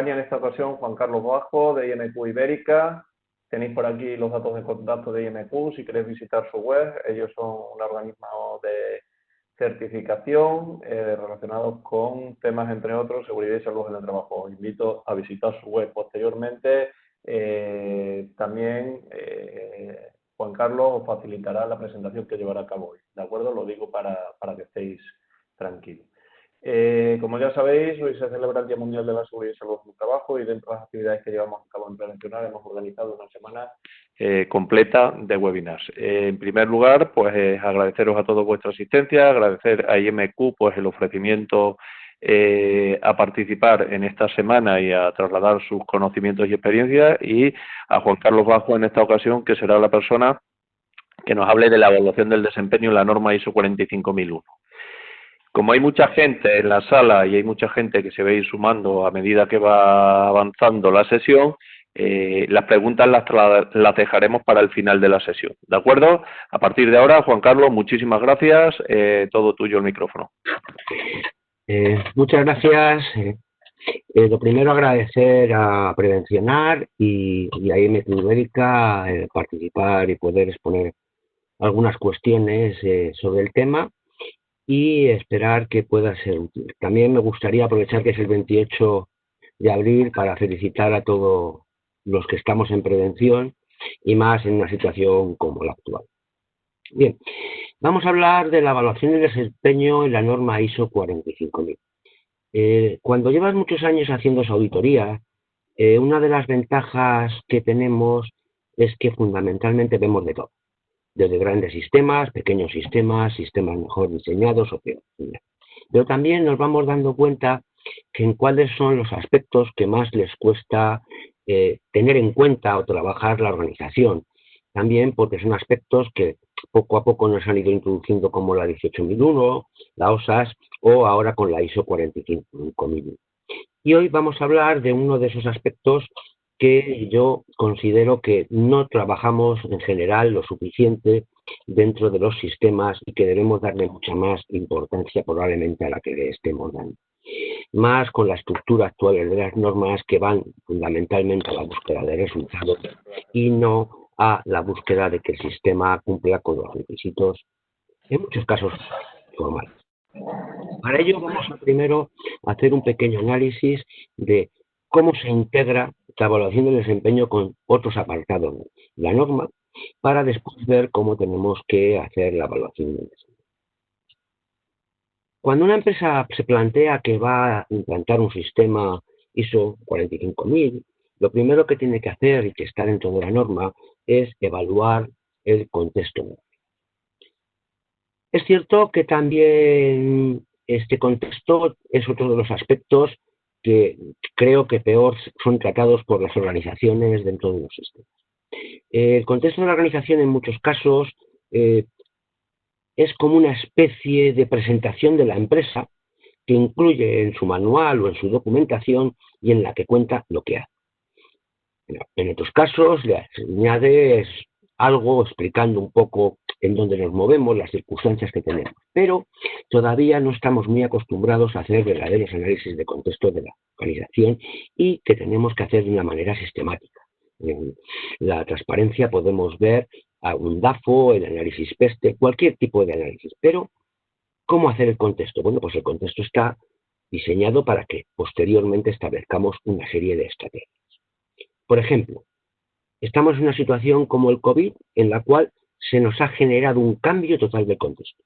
acompaña en esta ocasión Juan Carlos Bajo, de IMQ Ibérica. Tenéis por aquí los datos de contacto de IMQ si queréis visitar su web. Ellos son un organismo de certificación relacionados con temas, entre otros, seguridad y salud en el trabajo. Os invito a visitar su web. Posteriormente, también Juan Carlos os facilitará la presentación que llevará a cabo hoy. ¿De acuerdo? Lo digo para que estéis tranquilos. Como ya sabéis, hoy se celebra el Día Mundial de la Seguridad y Salud en el Trabajo y dentro de las actividades que llevamos a cabo en Prevencionar hemos organizado una semana completa de webinars. En primer lugar, pues agradeceros a todos vuestra asistencia, agradecer a IMQ pues el ofrecimiento a participar en esta semana y a trasladar sus conocimientos y experiencias, y a Juan Carlos Bajo en esta ocasión, que será la persona que nos hable de la evaluación del desempeño en la norma ISO 45001. Como hay mucha gente en la sala y hay mucha gente que se va a ir sumando a medida que va avanzando la sesión, las preguntas las dejaremos para el final de la sesión. ¿De acuerdo? A partir de ahora, Juan Carlos, muchísimas gracias. Todo tuyo el micrófono. Muchas gracias. Lo primero, agradecer a Prevencionar y a IMQ Ibérica participar y poder exponer algunas cuestiones sobre el tema, y esperar que pueda ser útil. También me gustaría aprovechar que es el 28 de abril para felicitar a todos los que estamos en prevención y más en una situación como la actual. Bien, vamos a hablar de la evaluación del desempeño en la norma ISO 45000. Cuando llevas muchos años haciendo esa auditoría, una de las ventajas que tenemos es que fundamentalmente vemos de todo. Desde grandes sistemas, pequeños sistemas, sistemas mejor diseñados o peor. Pero también nos vamos dando cuenta que en cuáles son los aspectos que más les cuesta tener en cuenta o trabajar la organización. También porque son aspectos que poco a poco nos han ido introduciendo, como la 18001, la OSAS o ahora con la ISO 45001. Y hoy vamos a hablar de uno de esos aspectos que yo considero que no trabajamos en general lo suficiente dentro de los sistemas y que debemos darle mucha más importancia probablemente a la que le estemos dando. Más con la estructura actual de las normas, que van fundamentalmente a la búsqueda de resultados y no a la búsqueda de que el sistema cumpla con los requisitos, en muchos casos formales. Para ello vamos a primero hacer un pequeño análisis de cómo se integra la evaluación del desempeño con otros apartados de la norma, para después ver cómo tenemos que hacer la evaluación del desempeño. Cuando una empresa se plantea que va a implantar un sistema ISO 45000, lo primero que tiene que hacer y que está dentro de la norma es evaluar el contexto. Es cierto que también este contexto es otro de los aspectos que creo que peor son tratados por las organizaciones dentro de los sistemas. El contexto de la organización en muchos casos es como una especie de presentación de la empresa que incluye en su manual o en su documentación y en la que cuenta lo que hace. En otros casos le añade algo explicando un poco en dónde nos movemos, las circunstancias que tenemos, pero todavía no estamos muy acostumbrados a hacer verdaderos análisis de contexto de la organización y que tenemos que hacer de una manera sistemática. En la transparencia podemos ver a un DAFO, el análisis PESTE, cualquier tipo de análisis, pero ¿cómo hacer el contexto? Bueno, pues el contexto está diseñado para que posteriormente establezcamos una serie de estrategias. Por ejemplo, estamos en una situación como el COVID, en la cual se nos ha generado un cambio total del contexto.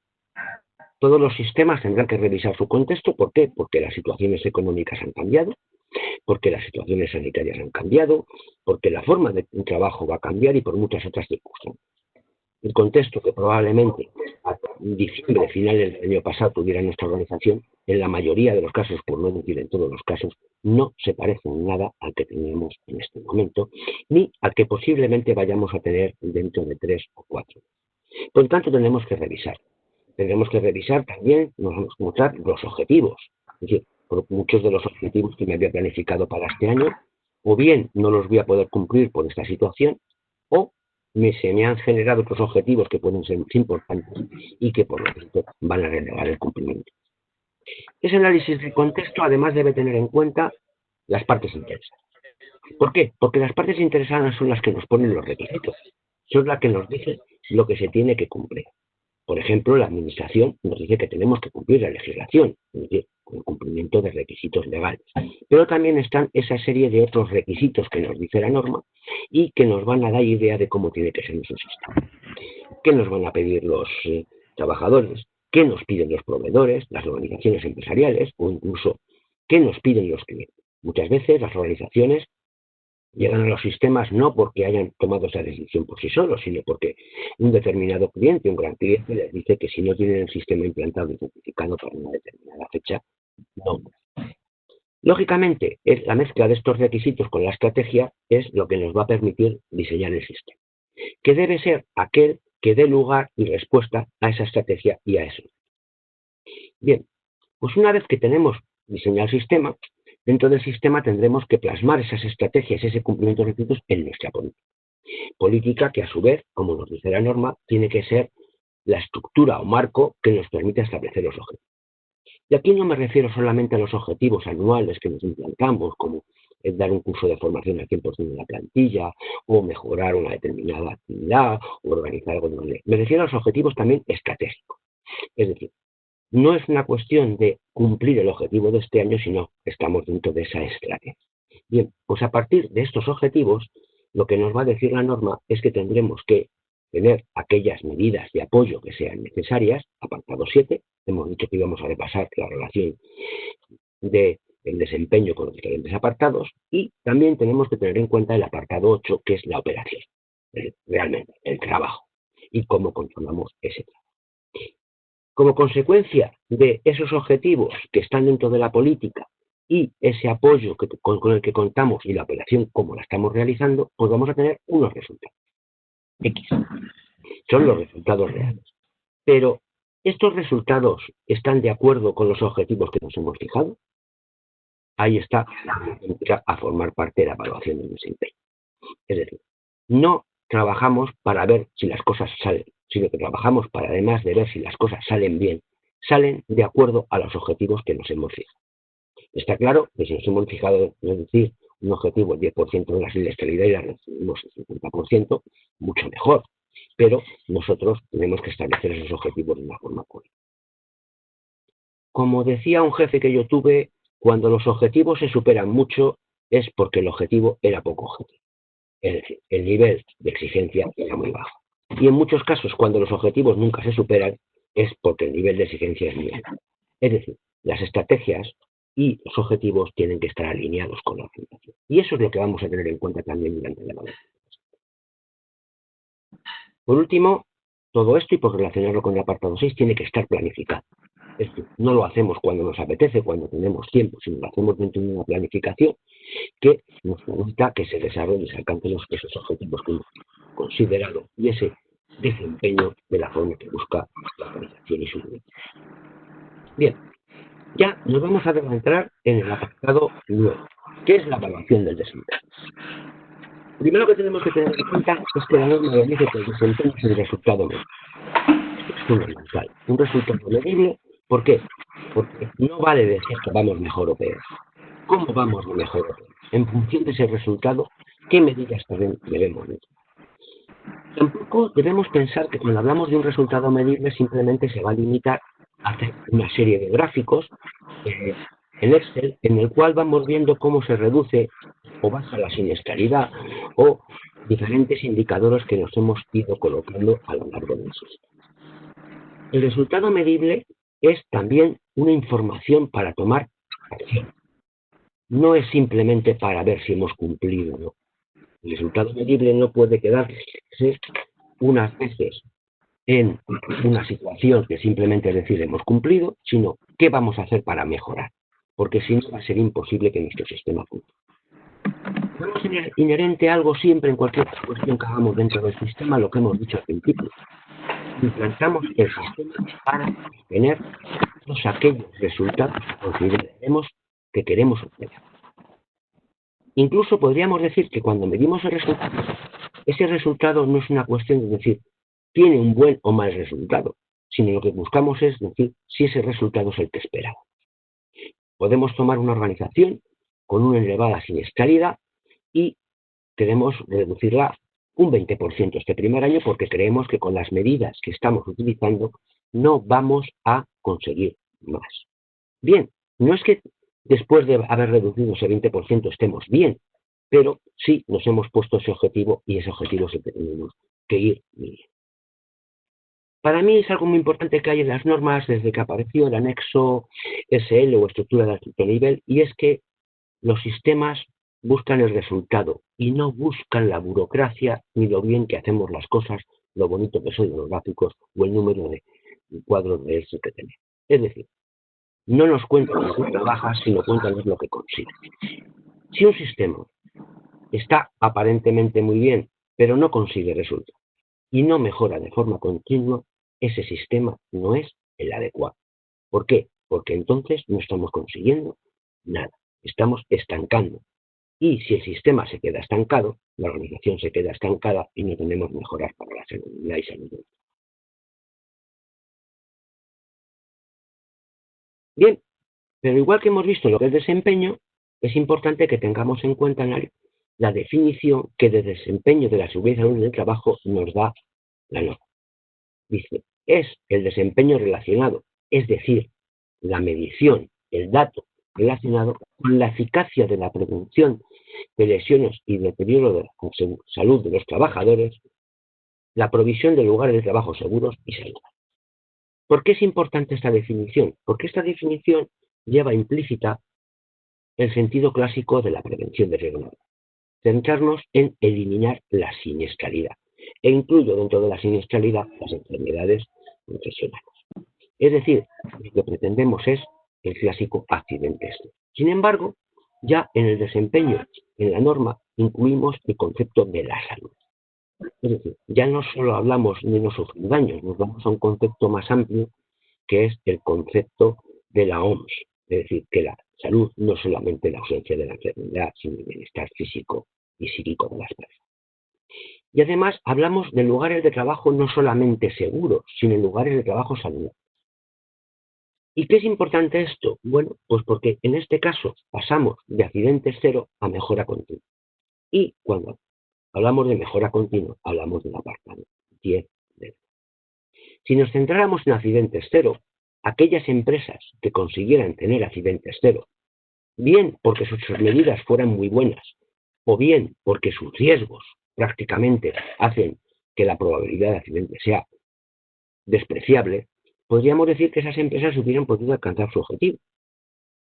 Todos los sistemas tendrán que revisar su contexto. ¿Por qué? Porque las situaciones económicas han cambiado, porque las situaciones sanitarias han cambiado, porque la forma de trabajo va a cambiar y por muchas otras circunstancias. El contexto que probablemente a diciembre, final del año pasado, tuviera nuestra organización, en la mayoría de los casos, por no decir en todos los casos, no se parece en nada al que tenemos en este momento, ni al que posiblemente vayamos a tener dentro de 3 o 4. Por lo tanto, tenemos que revisar. Tendremos que revisar también, nos vamos a mostrar los objetivos. Es decir, por muchos de los objetivos que me había planificado para este año, o bien no los voy a poder cumplir por esta situación, o se me han generado otros objetivos que pueden ser importantes y que por lo tanto van a relevar el cumplimiento. Ese análisis de contexto además debe tener en cuenta las partes interesadas. ¿Por qué? Porque las partes interesadas son las que nos ponen los requisitos, son las que nos dicen lo que se tiene que cumplir. Por ejemplo, la Administración nos dice que tenemos que cumplir la legislación, es decir, con el cumplimiento de requisitos legales. Pero también están esa serie de otros requisitos que nos dice la norma y que nos van a dar idea de cómo tiene que ser nuestro sistema. ¿Qué nos van a pedir los trabajadores? ¿Qué nos piden los proveedores, las organizaciones empresariales o incluso qué nos piden los clientes? Muchas veces las organizaciones llegan a los sistemas no porque hayan tomado esa decisión por sí solos, sino porque un determinado cliente, un gran cliente, les dice que si no tienen el sistema implantado y certificado para una determinada fecha, no. Lógicamente, la mezcla de estos requisitos con la estrategia es lo que nos va a permitir diseñar el sistema, que debe ser aquel que dé lugar y respuesta a esa estrategia y a eso. Bien, pues una vez que tenemos diseñado el sistema, dentro del sistema tendremos que plasmar esas estrategias, ese cumplimiento de requisitos en nuestra política. Política que a su vez, como nos dice la norma, tiene que ser la estructura o marco que nos permite establecer los objetivos. Y aquí no me refiero solamente a los objetivos anuales que nos implantamos, como el dar un curso de formación al 100% de la plantilla, o mejorar una determinada actividad, o organizar algo de manera. Me refiero a los objetivos también estratégicos. Es decir, no es una cuestión de cumplir el objetivo de este año, sino que estamos dentro de esa estrategia. Bien, pues a partir de estos objetivos, lo que nos va a decir la norma es que tendremos que tener aquellas medidas de apoyo que sean necesarias, apartado 7, hemos dicho que íbamos a repasar la relación del desempeño con los diferentes apartados, y también tenemos que tener en cuenta el apartado 8, que es la operación, realmente el trabajo, y cómo controlamos ese trabajo. Como consecuencia de esos objetivos que están dentro de la política y ese apoyo con el que contamos y la operación como la estamos realizando, pues vamos a tener unos resultados. X. Son los resultados reales. Pero, ¿estos resultados están de acuerdo con los objetivos que nos hemos fijado? Ahí está la que empieza a formar parte de la evaluación del desempeño. Es decir, no trabajamos para ver si las cosas salen, sino que trabajamos para, además de ver si las cosas salen bien, salen de acuerdo a los objetivos que nos hemos fijado. Está claro que si nos hemos fijado, es decir, un objetivo del 10% de la siniestralidad y la recibimos el 50%, mucho mejor. Pero nosotros tenemos que establecer esos objetivos de una forma correcta. Como decía un jefe que yo tuve, cuando los objetivos se superan mucho es porque el objetivo era poco objetivo. Es decir, el nivel de exigencia era muy bajo. Y en muchos casos, cuando los objetivos nunca se superan, es porque el nivel de exigencia es muy alto. Es decir, las estrategias y los objetivos tienen que estar alineados con la organización. Y eso es lo que vamos a tener en cuenta también durante la evaluación. Por último, todo esto, y por relacionarlo con el apartado 6, tiene que estar planificado. Es decir, no lo hacemos cuando nos apetece, cuando tenemos tiempo, sino lo hacemos dentro de una planificación que nos permita que se desarrollen y se alcancen esos objetivos que hemos considerado y ese desempeño de la forma que busca la organización y su grupo. Bien, ya nos vamos a adentrar en el apartado 9, que es la evaluación del desempeño. Primero que tenemos que tener en cuenta es que la norma dice que el desempeño es el resultado medible. Esto es fundamental. Un resultado medible, ¿por qué? Porque no vale decir que vamos mejor o peor. ¿Cómo vamos de mejor o peor? En función de ese resultado, ¿qué medidas debemos meter? Tampoco debemos pensar que cuando hablamos de un resultado medible simplemente se va a limitar a hacer una serie de gráficos en Excel en el cual vamos viendo cómo se reduce o baja la siniestralidad o diferentes indicadores que nos hemos ido colocando a lo largo del sistema. El resultado medible es también una información para tomar acción. No es simplemente para ver si hemos cumplido o no. El resultado medible no puede quedarse unas veces en una situación que simplemente es decir hemos cumplido, sino qué vamos a hacer para mejorar, porque si no va a ser imposible que nuestro sistema funcione. Debemos tener inherente algo siempre en cualquier cuestión que hagamos dentro del sistema, lo que hemos dicho al principio. Implantamos el sistema para obtener todos aquellos resultados que consideremos que queremos obtener. Incluso podríamos decir que cuando medimos el resultado, ese resultado no es una cuestión de decir tiene un buen o mal resultado, sino lo que buscamos es decir si ese resultado es el que esperamos. Podemos tomar una organización con una elevada siniestralidad y queremos reducirla un 20% este primer año porque creemos que con las medidas que estamos utilizando no vamos a conseguir más. Bien, no es que después de haber reducido ese 20% estemos bien, pero sí nos hemos puesto ese objetivo y ese objetivo siempre tenemos que ir bien. Para mí es algo muy importante que hay en las normas desde que apareció el anexo SL o estructura de alto nivel, y es que los sistemas buscan el resultado y no buscan la burocracia ni lo bien que hacemos las cosas, lo bonito que son los gráficos o el número de cuadros de Excel que tenemos. Es decir, no nos cuentan lo que trabaja, sino cuentan lo que consigue. Si un sistema está aparentemente muy bien, pero no consigue resultados y no mejora de forma continua, ese sistema no es el adecuado. ¿Por qué? Porque entonces no estamos consiguiendo nada, estamos estancando. Y si el sistema se queda estancado, la organización se queda estancada y no tenemos mejoras para la seguridad y salud. Bien, pero igual que hemos visto lo que es desempeño, es importante que tengamos en cuenta la definición que de desempeño de la seguridad y salud del trabajo nos da la norma. Dice, es el desempeño relacionado, es decir, la medición, el dato relacionado con la eficacia de la prevención de lesiones y deterioro de la salud de los trabajadores, la provisión de lugares de trabajo seguros y saludables. ¿Por qué es importante esta definición? Porque esta definición lleva implícita el sentido clásico de la prevención de riesgo laboral. Centrarnos en eliminar la siniestralidad. E incluyo dentro de la siniestralidad las enfermedades profesionales. Es decir, lo que pretendemos es el clásico accidente externo. Sin embargo, ya en el desempeño, en la norma, incluimos el concepto de la salud. Es decir, ya no solo hablamos de no sufrir daños, nos vamos a un concepto más amplio que es el concepto de la OMS. Es decir, que la salud no es solamente la ausencia de la enfermedad, sino el bienestar físico y psíquico de las personas. Y además hablamos de lugares de trabajo no solamente seguros, sino lugares de trabajo saludables. ¿Y qué es importante esto? Bueno, pues porque en este caso pasamos de accidentes cero a mejora continua. Y cuando hablamos de mejora continua, hablamos del apartado 10. Si nos centráramos en accidentes cero, aquellas empresas que consiguieran tener accidentes cero, bien porque sus medidas fueran muy buenas, o bien porque sus riesgos prácticamente hacen que la probabilidad de accidente sea despreciable, podríamos decir que esas empresas hubieran podido alcanzar su objetivo.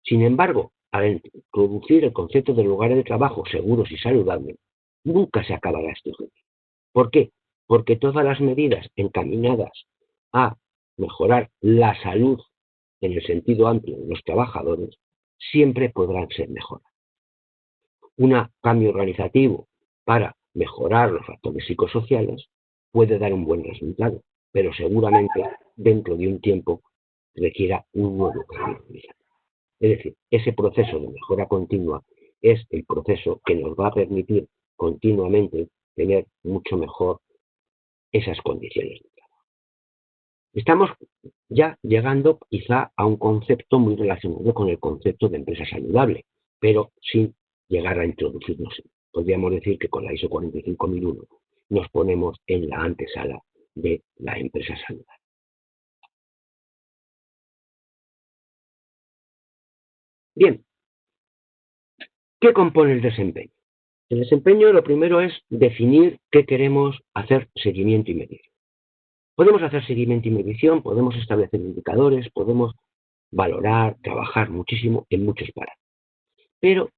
Sin embargo, al introducir el concepto de lugares de trabajo seguros y saludables, nunca se acabará este objetivo. ¿Por qué? Porque todas las medidas encaminadas a mejorar la salud en el sentido amplio de los trabajadores siempre podrán ser mejoradas. Un cambio organizativo para mejorar los factores psicosociales puede dar un buen resultado, pero seguramente dentro de un tiempo requiera un nuevo cambio organizativo. Es decir, ese proceso de mejora continua es el proceso que nos va a permitir continuamente tener mucho mejor esas condiciones de trabajo. Estamos ya llegando quizá a un concepto muy relacionado con el concepto de empresa saludable, pero sin llegar a introducirnos. Podríamos decir que con la ISO 45001 nos ponemos en la antesala de la empresa saludable. Bien, ¿qué compone el desempeño? El desempeño lo primero es definir qué queremos hacer seguimiento y medir. Podemos hacer seguimiento y medición, podemos establecer indicadores, podemos valorar, trabajar muchísimo en muchos parámetros. Pero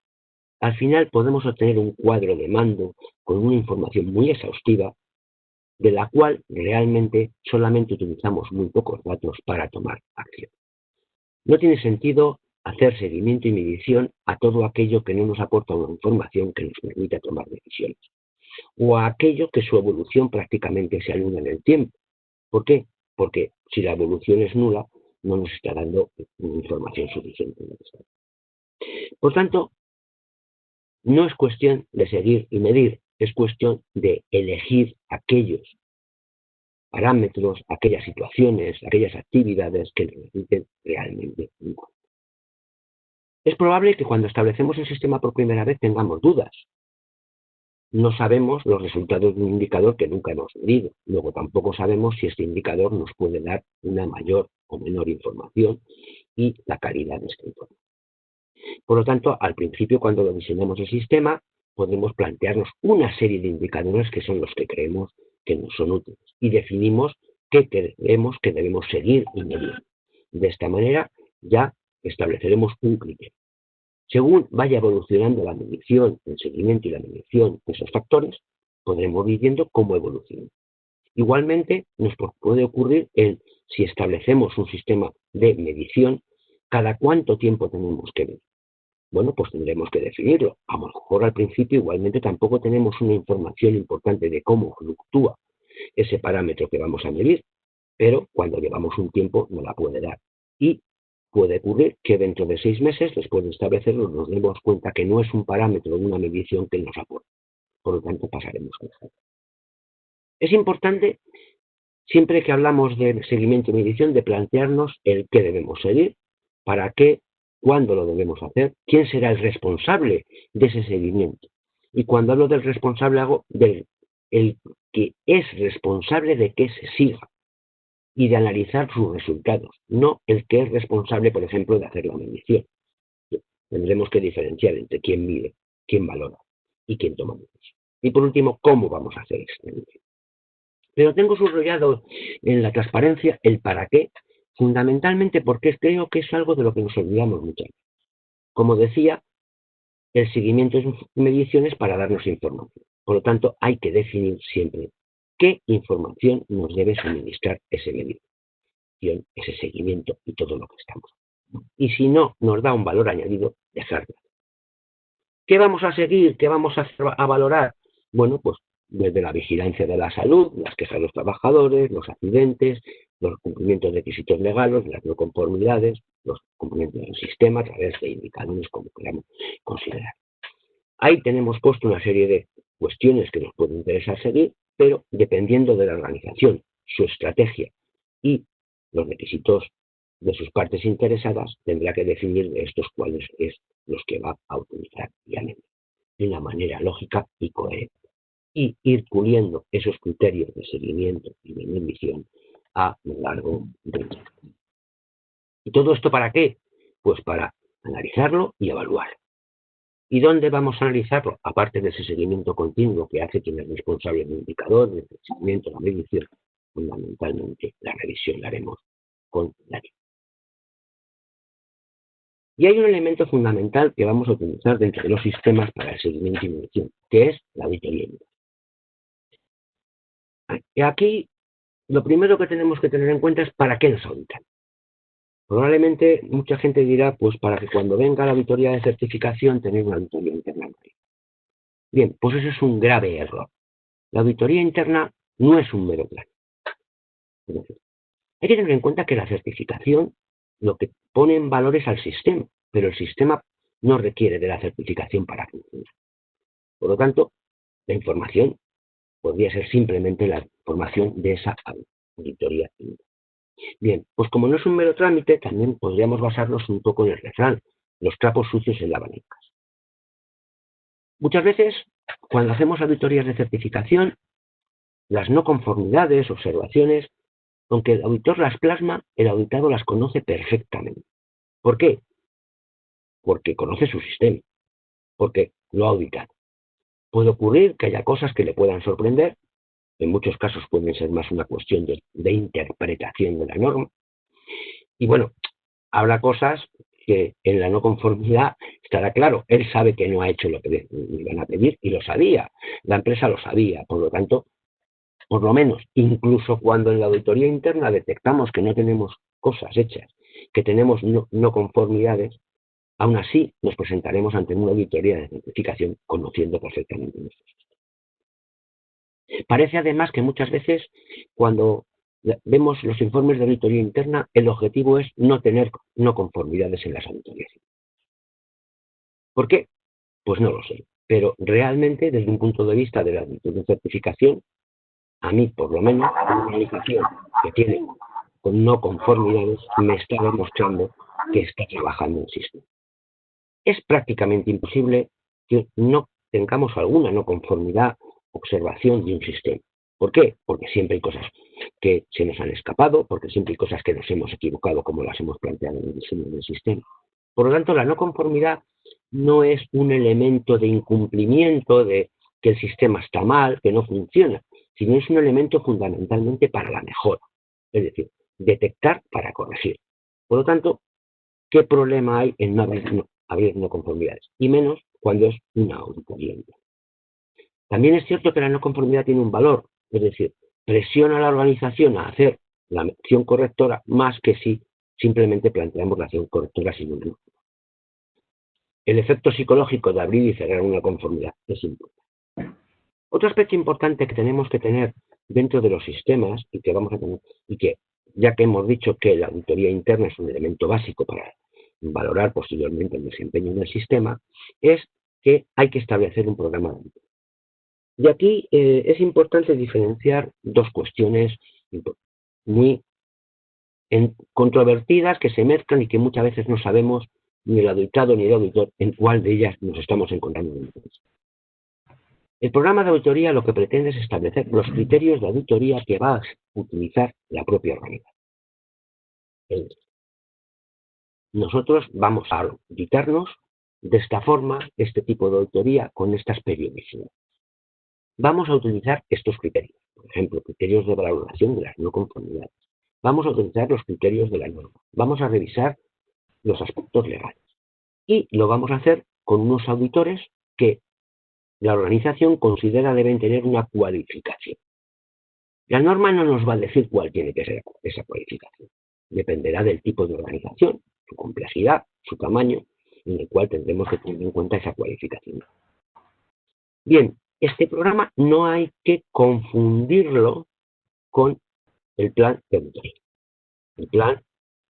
al final podemos obtener un cuadro de mando con una información muy exhaustiva de la cual realmente solamente utilizamos muy pocos datos para tomar acción. No tiene sentido hacer seguimiento y medición a todo aquello que no nos aporta una información que nos permita tomar decisiones, o a aquello que su evolución prácticamente se anula en el tiempo. ¿Por qué? Porque si la evolución es nula, no nos está dando información suficiente. Por tanto, no es cuestión de seguir y medir, es cuestión de elegir aquellos parámetros, aquellas situaciones, aquellas actividades que necesiten realmente un cambio. Es probable que cuando establecemos el sistema por primera vez tengamos dudas. No sabemos los resultados de un indicador que nunca hemos medido. Luego tampoco sabemos si este indicador nos puede dar una mayor o menor información y la calidad de esta información. Por lo tanto, al principio, cuando lo diseñamos el sistema, podemos plantearnos una serie de indicadores que son los que creemos que nos son útiles y definimos qué creemos que debemos seguir y medir. De esta manera ya estableceremos un criterio. Según vaya evolucionando la medición, el seguimiento y la medición de esos factores, podremos ir viendo cómo evoluciona. Igualmente, nos puede ocurrir si establecemos un sistema de medición, cada cuánto tiempo tenemos que medir. Bueno, pues tendremos que definirlo. A lo mejor al principio igualmente tampoco tenemos una información importante de cómo fluctúa ese parámetro que vamos a medir, pero cuando llevamos un tiempo nos la puede dar. Y puede ocurrir que dentro de 6 meses, después de establecerlo, nos demos cuenta que no es un parámetro de una medición que nos aporta. Por lo tanto, pasaremos a dejarlo. Es importante, siempre que hablamos de seguimiento y medición, de plantearnos el qué debemos seguir, para qué, cuándo lo debemos hacer, quién será el responsable de ese seguimiento. Y cuando hablo del responsable, hago del el que es responsable de que se siga y de analizar sus resultados, no el que es responsable, por ejemplo, de hacer la medición. Tendremos que diferenciar entre quién mide, quién valora y quién toma medidas. Y por último, cómo vamos a hacer esta medición. Pero tengo subrayado en la transparencia el para qué, fundamentalmente porque creo que es algo de lo que nos olvidamos muchas veces. Como decía, el seguimiento es mediciones para darnos información. Por lo tanto, hay que definir siempre qué información nos debe suministrar ese medición, ese seguimiento y todo lo que estamos. Y si no nos da un valor añadido, dejarlo. ¿Qué vamos a seguir? ¿Qué vamos a valorar? Bueno, pues desde la vigilancia de la salud, las quejas de los trabajadores, los accidentes, los cumplimientos de requisitos legales, las no conformidades, los cumplimientos del sistema a través de indicadores como queramos considerar. Ahí tenemos puesto una serie de cuestiones que nos pueden interesar seguir, pero dependiendo de la organización, su estrategia y los requisitos de sus partes interesadas, tendrá que definir de estos cuáles es los que va a utilizar diariamente, de una manera lógica y coherente. Y ir puliendo esos criterios de seguimiento y de medición a lo largo del tiempo. ¿Y todo esto para qué? Pues para analizarlo y evaluarlo. ¿Y dónde vamos a analizarlo? Aparte de ese seguimiento continuo que hace quien es responsable del indicador, del seguimiento, la medición, fundamentalmente la revisión la haremos con la guía. Y hay un elemento fundamental que vamos a utilizar dentro de los sistemas para el seguimiento y medición, que es la auditoría. Y aquí lo primero que tenemos que tener en cuenta es para qué nos auditan. Probablemente mucha gente dirá, pues para que cuando venga la auditoría de certificación tener una auditoría interna. Bien, pues eso es un grave error. La auditoría interna no es un mero plan. Es decir, hay que tener en cuenta que la certificación lo que pone en valor es al sistema, pero el sistema no requiere de la certificación para funcionar. Por lo tanto, la información podría ser simplemente la información de esa auditoría interna. Bien, pues como no es un mero trámite, también podríamos basarnos un poco en el refrán, los trapos sucios se lavan en casa. Muchas veces, cuando hacemos auditorías de certificación, las no conformidades, observaciones, aunque el auditor las plasma, el auditado las conoce perfectamente. ¿Por qué? Porque conoce su sistema, porque lo ha auditado. Puede ocurrir que haya cosas que le puedan sorprender, en muchos casos pueden ser más una cuestión de interpretación de la norma, y bueno, habrá cosas que en la no conformidad estará claro, él sabe que no ha hecho lo que le iban a pedir y lo sabía, la empresa lo sabía, por lo tanto, por lo menos, incluso cuando en la auditoría interna detectamos que no tenemos cosas hechas, que tenemos no conformidades, aún así nos presentaremos ante una auditoría de certificación conociendo perfectamente nuestros sistemas. Parece además que muchas veces cuando vemos los informes de auditoría interna, el objetivo es no tener no conformidades en las auditorías. ¿Por qué? Pues no lo sé. Pero realmente, desde un punto de vista de la auditoría de certificación, a mí, por lo menos, una organización que tiene con no conformidades me está demostrando que está trabajando en sistema. es prácticamente imposible que no tengamos alguna no conformidad, observación de un sistema. ¿Por qué? Porque siempre hay cosas que se nos han escapado, porque siempre hay cosas que nos hemos equivocado como las hemos planteado en el diseño del sistema. Por lo tanto, la no conformidad no es un elemento de incumplimiento, de que el sistema está mal, que no funciona, sino es un elemento fundamentalmente para la mejora. Es decir, detectar para corregir. Por lo tanto, ¿qué problema hay en no abrir no conformidades? Y menos cuando es una auditoría. También es cierto que la no conformidad tiene un valor, es decir, presiona a la organización a hacer la acción correctora más que si simplemente planteamos la acción correctora sin una norma. El efecto psicológico de abrir y cerrar una conformidad es importante. Otro aspecto importante que tenemos que tener dentro de los sistemas y que vamos a tener, y que ya que hemos dicho que la auditoría interna es un elemento básico para valorar posteriormente el desempeño del sistema, es que hay que establecer un programa de auditoría. Y aquí es importante diferenciar dos cuestiones muy controvertidas que se mezclan y que muchas veces no sabemos ni el auditado ni el auditor en cuál de ellas nos estamos encontrando. El programa de auditoría lo que pretende es establecer los criterios de auditoría que va a utilizar la propia organización. Nosotros vamos a auditarnos de esta forma, este tipo de auditoría, con estas periodicidades. Vamos a utilizar estos criterios, por ejemplo, criterios de valoración de las no conformidades. Vamos a utilizar los criterios de la norma. Vamos a revisar los aspectos legales. Y lo vamos a hacer con unos auditores que la organización considera deben tener una cualificación. La norma no nos va a decir cuál tiene que ser esa cualificación. Dependerá del tipo de organización, su complejidad, su tamaño, en el cual tendremos que tener en cuenta esa cualificación. Bien, este programa no hay que confundirlo con el plan de auditoría. El plan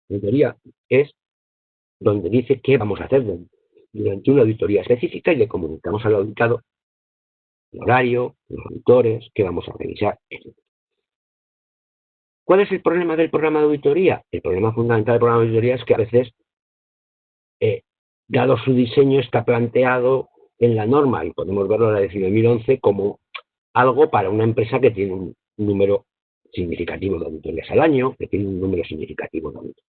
de auditoría es donde dice qué vamos a hacer durante una auditoría específica y le comunicamos al auditado el horario, los auditores, qué vamos a revisar, etc. ¿Cuál es el problema del programa de auditoría? El problema fundamental del programa de auditoría es que a veces, dado su diseño, está planteado en la norma, y podemos verlo en la 19.011, como algo para una empresa que tiene un número significativo de auditorías al año, que tiene un número significativo de auditorías.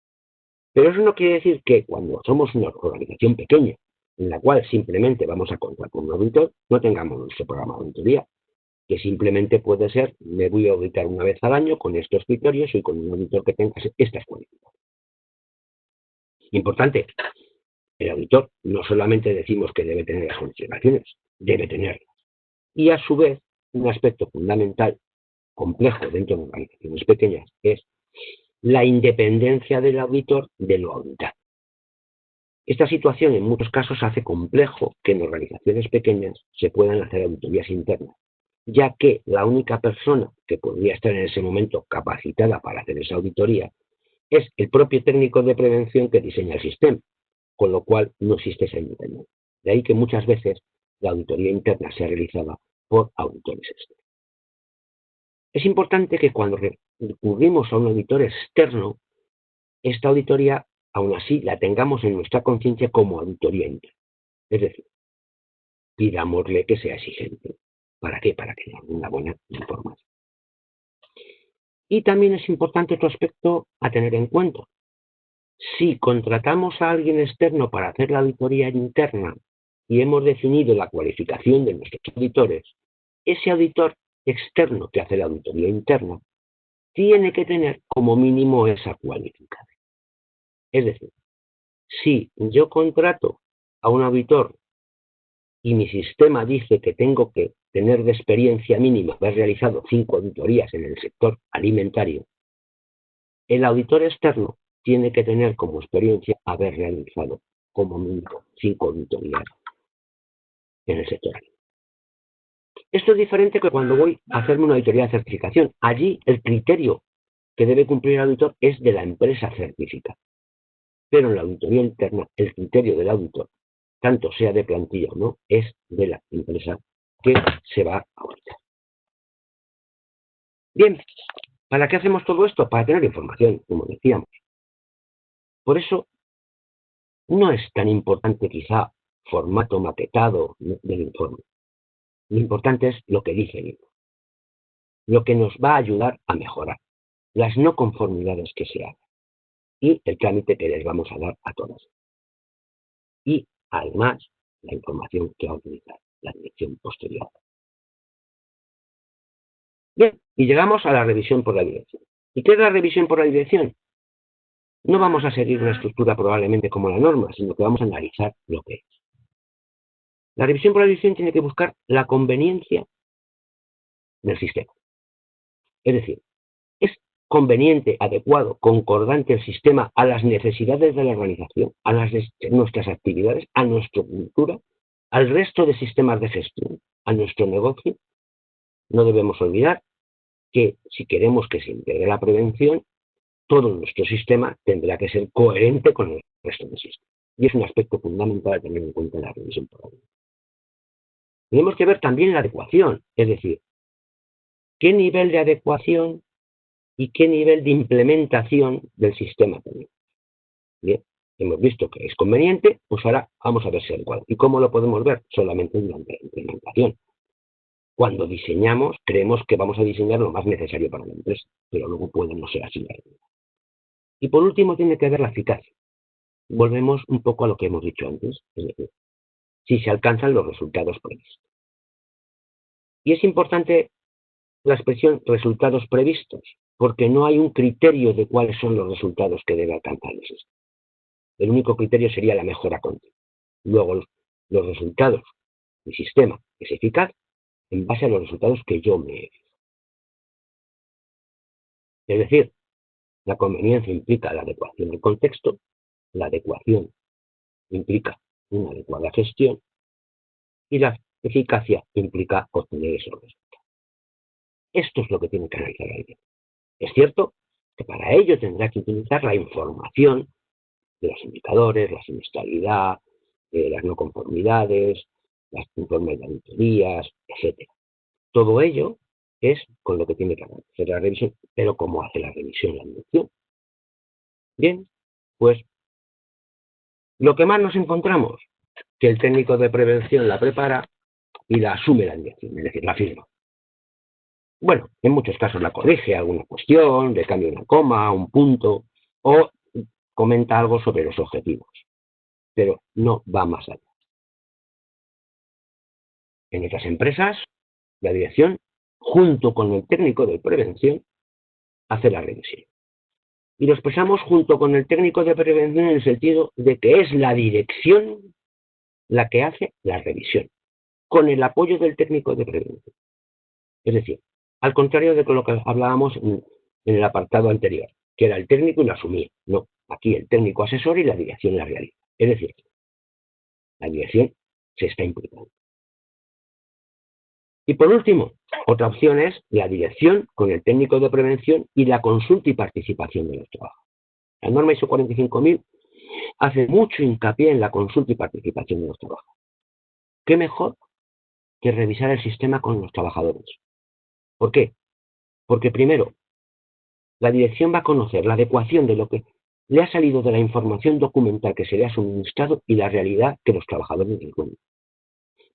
Pero eso no quiere decir que cuando somos una organización pequeña, en la cual simplemente vamos a contar con un auditor, no tengamos nuestro programa de auditoría, que simplemente puede ser, me voy a auditar una vez al año con estos criterios y con un auditor que tenga estas cualificaciones. Importante, el auditor no solamente decimos que debe tener las cualificaciones, debe tenerlas. Y a su vez, un aspecto fundamental, complejo dentro de organizaciones pequeñas, es la independencia del auditor de lo auditado. Esta situación en muchos casos hace complejo que en organizaciones pequeñas se puedan hacer auditorías internas, ya que la única persona que podría estar en ese momento capacitada para hacer esa auditoría es el propio técnico de prevención que diseña el sistema, con lo cual no existe esa independencia. De ahí que muchas veces la auditoría interna sea realizada por auditores externos. Es importante que cuando recurrimos a un auditor externo, esta auditoría, aún así, la tengamos en nuestra conciencia como auditoría interna. Es decir, pidámosle que sea exigente. ¿Para qué? Para que nos dé una buena información. Y también es importante otro aspecto a tener en cuenta. Si contratamos a alguien externo para hacer la auditoría interna y hemos definido la cualificación de nuestros auditores, ese auditor externo que hace la auditoría interna tiene que tener como mínimo esa cualificación. Es decir, si yo contrato a un auditor y mi sistema dice que tengo que tener de experiencia mínima haber realizado 5 auditorías en el sector alimentario, el auditor externo tiene que tener como experiencia haber realizado como mínimo 5 auditorías en el sector alimentario. Esto es diferente que cuando voy a hacerme una auditoría de certificación. Allí el criterio que debe cumplir el auditor es de la empresa certificada. Pero en la auditoría interna, el criterio del auditor, tanto sea de plantilla o no, es de la empresa que se va a auditar. Bien, ¿para qué hacemos todo esto? Para tener información, como decíamos. Por eso, no es tan importante quizá formato maquetado del informe. Lo importante es lo que dice el informe, lo que nos va a ayudar a mejorar, las no conformidades que se hagan y el trámite que les vamos a dar a todas. Y además la información que va a utilizar la dirección posterior. Bien, y llegamos a la revisión por la dirección. ¿Y qué es la revisión por la dirección? No vamos a seguir una estructura probablemente como la norma, sino que vamos a analizar lo que es. La revisión por la dirección tiene que buscar la conveniencia del sistema. Es decir, ¿es conveniente, adecuado, concordante el sistema a las necesidades de la organización, a nuestras actividades, a nuestra cultura, al resto de sistemas de gestión, a nuestro negocio? No debemos olvidar que si queremos que se integre la prevención, todo nuestro sistema tendrá que ser coherente con el resto del sistema. Y es un aspecto fundamental a tener en cuenta en la revisión por la dirección. Tenemos que ver también la adecuación, es decir, qué nivel de adecuación y qué nivel de implementación del sistema tenemos. Bien, hemos visto que es conveniente, pues ahora vamos a ver si es adecuado. ¿Y cómo lo podemos ver? Solamente durante la implementación. Cuando diseñamos, creemos que vamos a diseñar lo más necesario para la empresa, pero luego puede no ser así. Y por último tiene que ver la eficacia. Volvemos un poco a lo que hemos dicho antes, es decir, si se alcanzan los resultados previstos. Y es importante la expresión resultados previstos, porque no hay un criterio de cuáles son los resultados que debe alcanzar el sistema. El único criterio sería la mejora continua. Luego, los resultados del sistema es eficaz en base a los resultados que yo me he fijado. Es decir, la conveniencia implica la adecuación del contexto, la adecuación implica una adecuada gestión y la eficacia implica obtener esos resultados. Esto es lo que tiene que analizar alguien. Es cierto que para ello tendrá que utilizar la información de los indicadores, la siniestralidad, las no conformidades, las informes de auditorías, etc. Todo ello es con lo que tiene que hacer la revisión, pero ¿cómo hace la revisión la dirección? Bien, pues lo que más nos encontramos, que el técnico de prevención la prepara y la asume la dirección, es decir, la firma. Bueno, en muchos casos la corrige alguna cuestión, le cambia una coma, un punto, o comenta algo sobre los objetivos, pero no va más allá. En otras empresas, la dirección, junto con el técnico de prevención, hace la revisión. Y lo expresamos junto con el técnico de prevención en el sentido de que es la dirección la que hace la revisión, con el apoyo del técnico de prevención. Es decir, al contrario de lo que hablábamos en el apartado anterior, que era el técnico y lo asumía. No, aquí el técnico asesora y la dirección la realiza. Es decir, la dirección se está implicando. Y por último, otra opción es la dirección con el técnico de prevención y la consulta y participación de los trabajadores. La norma ISO 45000 hace mucho hincapié en la consulta y participación de los trabajadores. ¿Qué mejor que revisar el sistema con los trabajadores? ¿Por qué? Porque primero, la dirección va a conocer la adecuación de lo que le ha salido de la información documental que se le ha suministrado y la realidad que los trabajadores encuentran.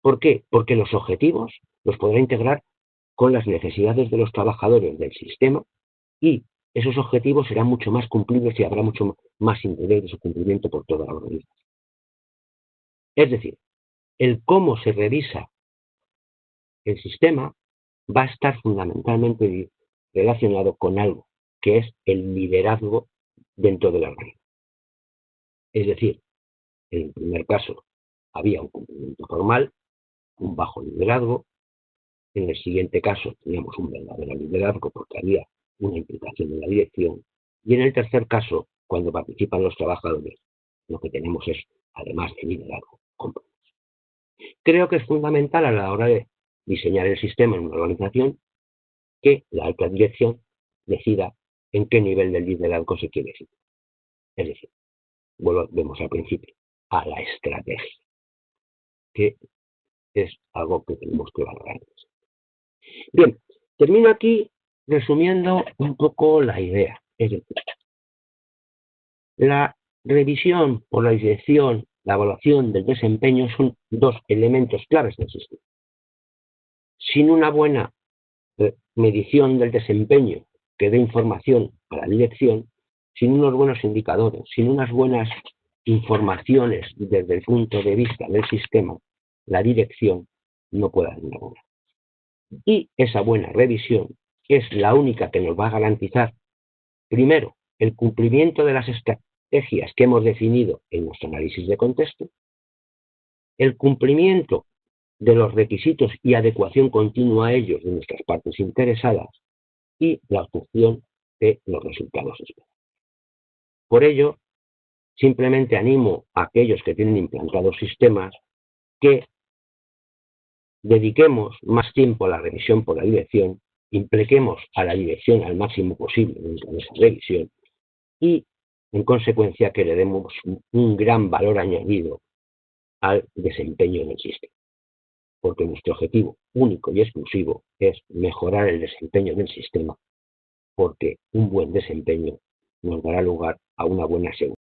¿Por qué? Porque los objetivos los podrá integrar con las necesidades de los trabajadores del sistema y esos objetivos serán mucho más cumplidos y habrá mucho más interés de su cumplimiento por toda la organización. Es decir, el cómo se revisa el sistema va a estar fundamentalmente relacionado con algo, que es el liderazgo dentro de la organización. Es decir, en el primer caso había un cumplimiento formal, un bajo liderazgo. En el siguiente caso teníamos un verdadero liderazgo porque había una implicación en la dirección. Y en el tercer caso, cuando participan los trabajadores, lo que tenemos es, además de liderazgo, compromiso. Creo que es fundamental a la hora de diseñar el sistema en una organización que la alta dirección decida en qué nivel del liderazgo se quiere situar. Es decir, volvemos al principio, a la estrategia, que es algo que tenemos que valorar. Bien, termino aquí resumiendo un poco la idea. Es decir, la revisión por la dirección, la evaluación del desempeño son dos elementos claves del sistema. Sin una buena medición del desempeño que dé información a la dirección, sin unos buenos indicadores, sin unas buenas informaciones desde el punto de vista del sistema, la dirección no puede dar una buena. Y esa buena revisión es la única que nos va a garantizar, primero, el cumplimiento de las estrategias que hemos definido en nuestro análisis de contexto, el cumplimiento de los requisitos y adecuación continua a ellos de nuestras partes interesadas y la obtención de los resultados esperados. Por ello, simplemente animo a aquellos que tienen implantados sistemas que dediquemos más tiempo a la revisión por la dirección, impliquemos a la dirección al máximo posible dentro de esa revisión y, en consecuencia, que le demos un gran valor añadido al desempeño del sistema. Porque nuestro objetivo único y exclusivo es mejorar el desempeño del sistema, porque un buen desempeño nos dará lugar a una buena seguridad.